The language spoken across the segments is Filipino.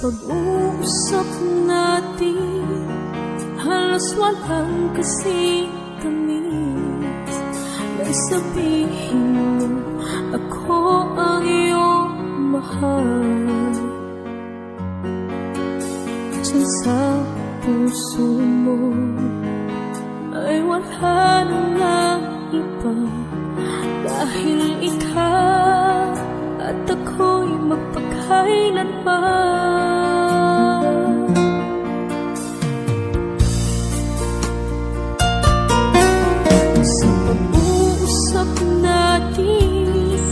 pag-uusap natin, halos walang kasing tamis. Nang sabihin mo, ako ang iyong mahal. Diyan sa puso mo ay wala nang iba, dahil ikaw at ako'y magpakailanman. Sa pag-uusap natin,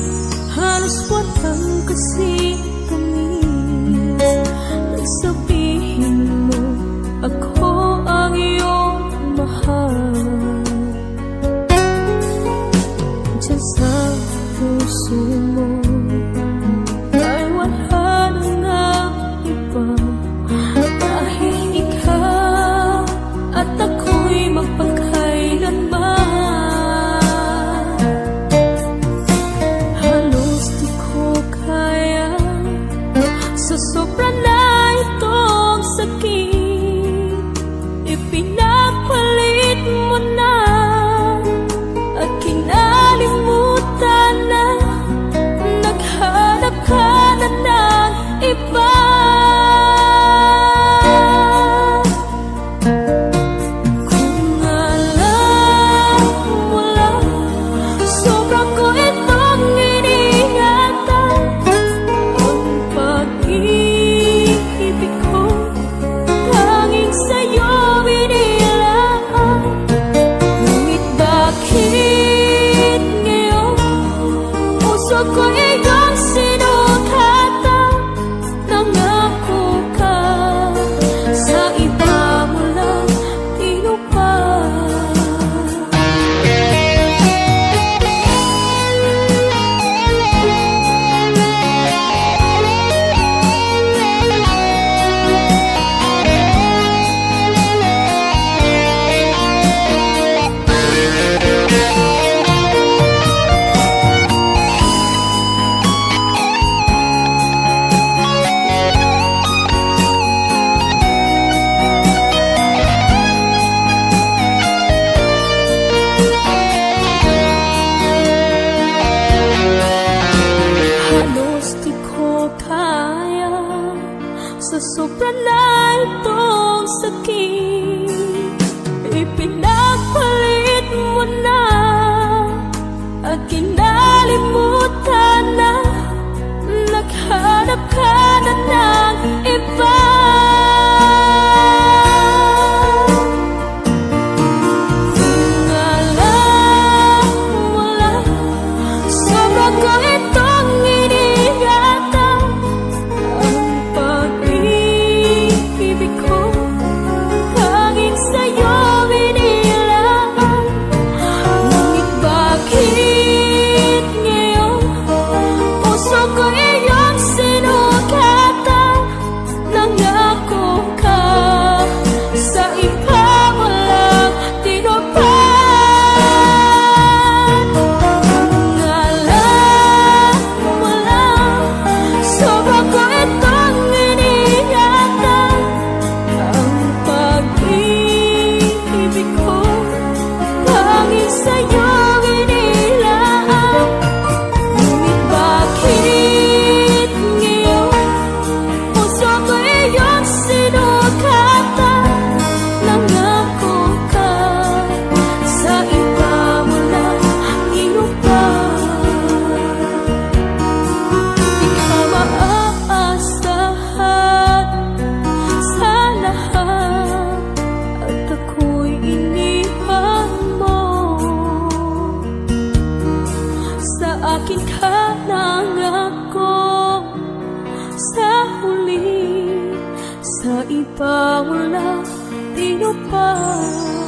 halos walang kasing tamis. Nang sabihin mo, ako ang iyong mahal. Diyan sa puso mo ay wala nang iba, dahil ikaw at ako'y magpakailanman. Halos di ko kaya, sa sobra na itong sakit, ipinapalit mo na at kinalimutan na, naghanap ka na ng iba. Kung alam mo lang, sobrang ko itong iniingatan. Ang pag-ibig ko, tanging sa'yo inilaan. Ngunit bakit ngayon puso ko iyong sinukatan? Nangako ka, sa iba mo lang tinupad. Halos di ko kaya, sa sobra na itong sakit, ipinapalit mo na at kinalimutan na, naghanap ka na ng iba. Kung alam mo lang, sobra ko itong iniingatan. Ang pag-ibig ko, tanging sa'yo inilaan. Ngunit bakit ngayon puso ko iyong sinukatan? Nangako ka, sa iba mo lang tinupad. Kung alam mo lang, sobra ko itong iniingatan. Ang pag-ibig ko, tanging sa'yo inilaan. Ngunit bakit ngayon puso ko iyong sinukatan? Nangako ka, sa iba mo lang tinupad. Di ka maaasahan sa lahat, at ako'y iniwan mo. Sa akin ka nangako, sa huli, sa iba mo lang tinupad.